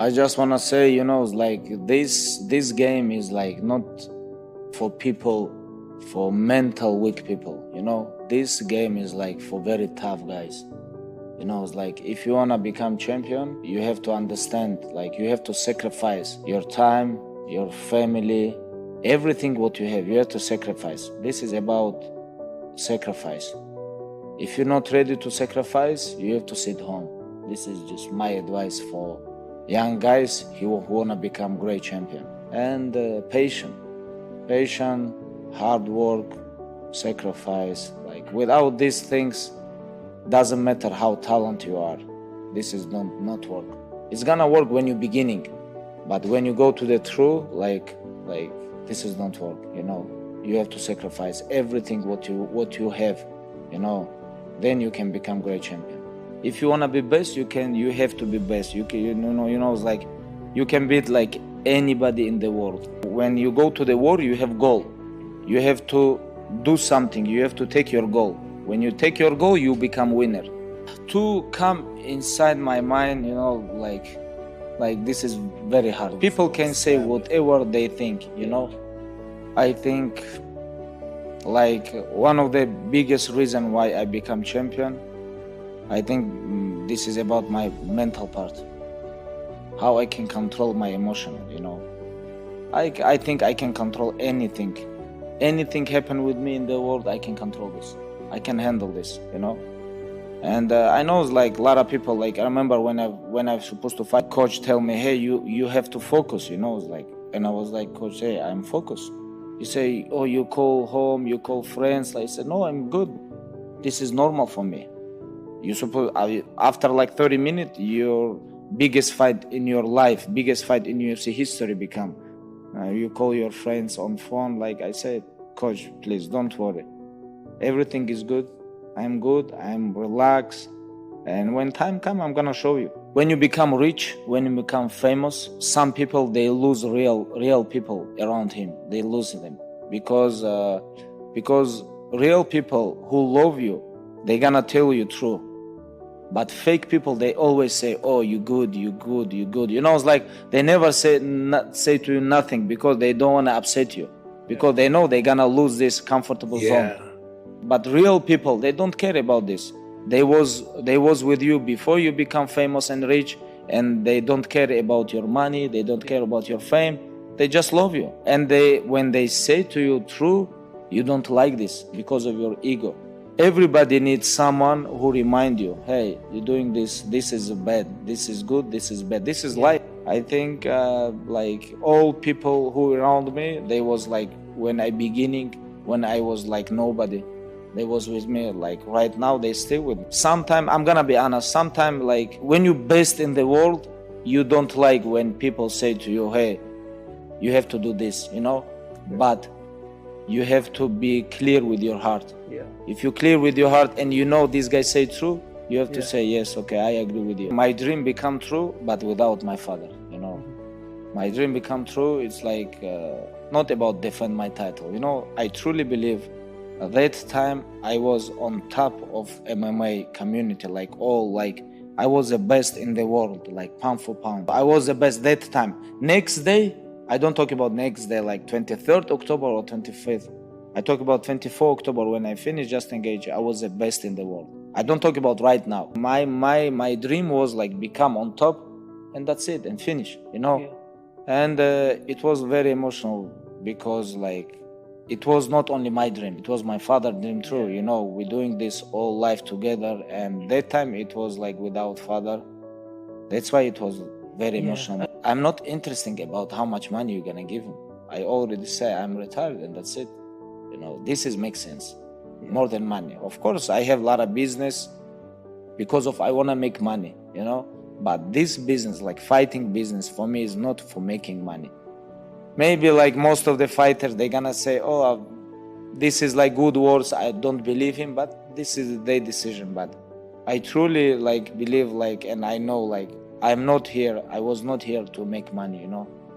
I just want to say, like this game is like not for people, for mental weak people, This game is like for very tough guys. It's like if you want to become champion, you have to understand, like you have to sacrifice your time, your family, everything what you have to sacrifice. This is about sacrifice. If you're not ready to sacrifice, you have to sit home. This is just my advice for young guys who want to become great champion. And patient, hard work, sacrifice. Like without these things, doesn't matter how talented you are, this is not work. It's gonna work when you're beginning, but when you go to the true, like this is not work. You have to sacrifice everything what you have, then you can become great champion. If you wanna be best, you have to be best. It's like you can beat like anybody in the world. When you go to the war, you have goal. You have to do something. You have to take your goal. When you take your goal, you become winner. To come inside my mind, like this is very hard. People can say whatever they think, I think like one of the biggest reason why I become champion, I think this is about my mental part. How I can control my emotion, I think I can control anything. Anything happen with me in the world, I can control this. I can handle this, And I know like a lot of people, like I remember when I was supposed to fight, coach tell me, hey, you have to focus, It's like, and I was like, coach, hey, I'm focused. You say, oh, you call home, you call friends. I said, no, I'm good. This is normal for me. After like 30 minutes, your biggest fight in your life, biggest fight in UFC history become. You call your friends on phone, like I said, coach, please don't worry. Everything is good. I'm good. I'm relaxed. And when time comes, I'm gonna show you. When you become rich, when you become famous, some people, they lose real people around him. They lose them because real people who love you, they gonna tell you true. But fake people, they always say, oh, you good, you good, you good. It's like they never say to you nothing because they don't want to upset you. Because they know they're gonna lose this comfortable zone. But real people, they don't care about this. They was with you before you become famous and rich, and they don't care about your money, they don't care about your fame. They just love you. And when they say to you true, you don't like this because of your ego. Everybody needs someone who remind you, hey, you're doing this is bad, this is good, this is bad, this is life. I think like all people who around me, they was like when I was like nobody, they was with me. Like right now, they stay with me. Sometimes, I'm gonna be honest, sometimes like when you're best in the world, you don't like when people say to you, hey, you have to do this, but you have to be clear with your heart. If you're clear with your heart and this guy say true, you have to say, yes, okay, I agree with you. My dream become true, but without my father, My dream become true, it's like not about defend my title. I truly believe at that time I was on top of MMA community, I was the best in the world, like pound for pound. I was the best that time. Next day, I don't talk about next day, like 23rd October or 25th. I talk about 24 October when I finished Just Engage. I was the best in the world. I don't talk about right now. My dream was like become on top, and that's it, and finish, And it was very emotional because like it was not only my dream, it was my father's dream too. We're doing this all life together, and that time it was like without father. That's why it was very emotional. I'm not interested about how much money you're gonna give him. I already say I'm retired, and that's it. This makes sense. More than money. Of course, I have a lot of business because I want to make money, But this business, like fighting business, for me is not for making money. Maybe like most of the fighters, they're gonna say, oh, this is like good words. I don't believe him, but this is their decision. But I truly like believe and I know I was not here to make money,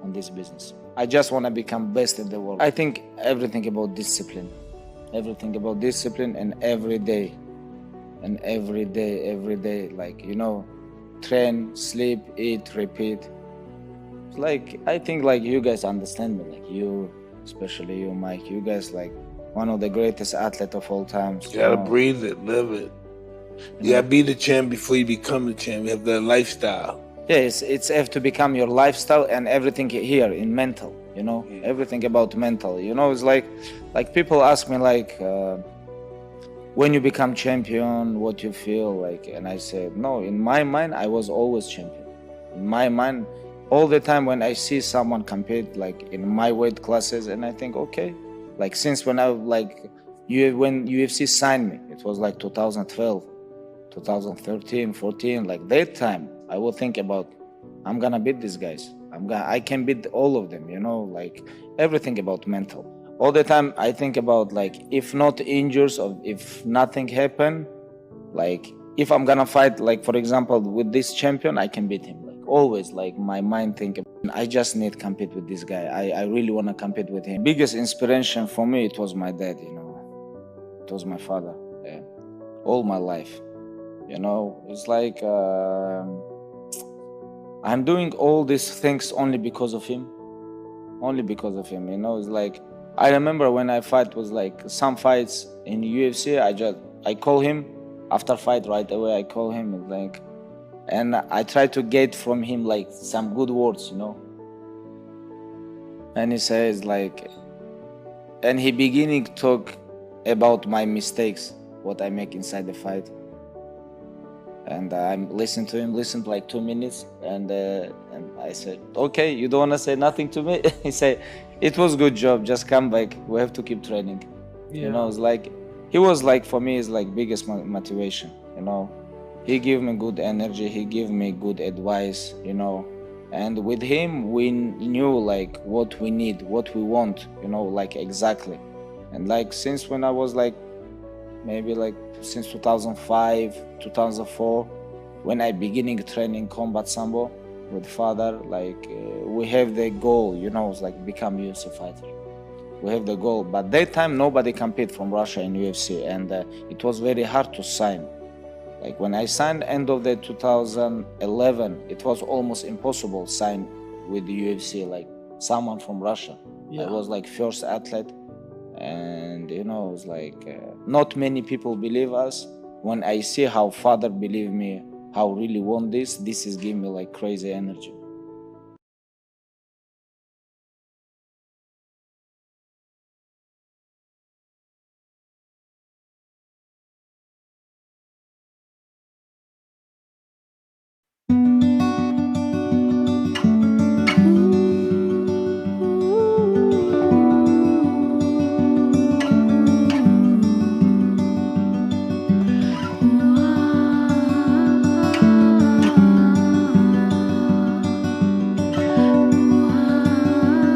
on this business. I just want to become best in the world. I think everything about discipline, and every day, train, sleep, eat, repeat. like, I think like you guys understand me, like you, especially you, Mike, you guys like one of the greatest athletes of all times. You gotta breathe it, live it. You gotta be the champ before you become the champ. You have that lifestyle. Yeah, it's have to become your lifestyle, and everything here in mental, you know, everything about mental, you know. It's like people ask me like, when you become champion, what you feel like, and I said, no, in my mind, I was always champion. In my mind, all the time when I see someone compete like in my weight classes, and I think, okay, like since when I like when UFC signed me, it was like 2012, 2013, 14, like that time, I would think about, I'm gonna beat these guys. I can beat all of them, you know, like everything about mental. All the time I think about like, if not injuries or if nothing happen, like if I'm gonna fight, like for example with this champion, I can beat him. Like always, like my mind think, I just need to compete with this guy. I really wanna compete with him. Biggest inspiration for me, it was my dad, you know. It was my father, yeah. All my life, you know. It's like I'm doing all these things only because of him. Only because of him, you know. It's like, I remember when I fight was like some fights in UFC, I call him after fight right away. I call him like, and I try to get from him like some good words, you know. And he says like, and he beginning to talk about my mistakes, what I make inside the fight. And I'm listening to him, listened like 2 minutes, and I said, okay, you don't want to say nothing to me? He said, it was good job, just come back, we have to keep training. You know, it's like, he was like, for me, is like biggest motivation, you know. He gave me good energy, he gave me good advice, you know. And with him, we knew like what we need, what we want, you know, like exactly. And like since when I was like, maybe like since 2005, 2004, when I beginning training combat sambo with father, like we have the goal, you know, it's like become UFC fighter. We have the goal, but that time nobody compete from Russia in UFC, and it was very hard to sign. Like when I signed end of the 2011, it was almost impossible to sign with the UFC, like someone from Russia. I was like first athlete. And you know, it's like not many people believe us. When I see how father believe me, how really want this is giving me like crazy energy.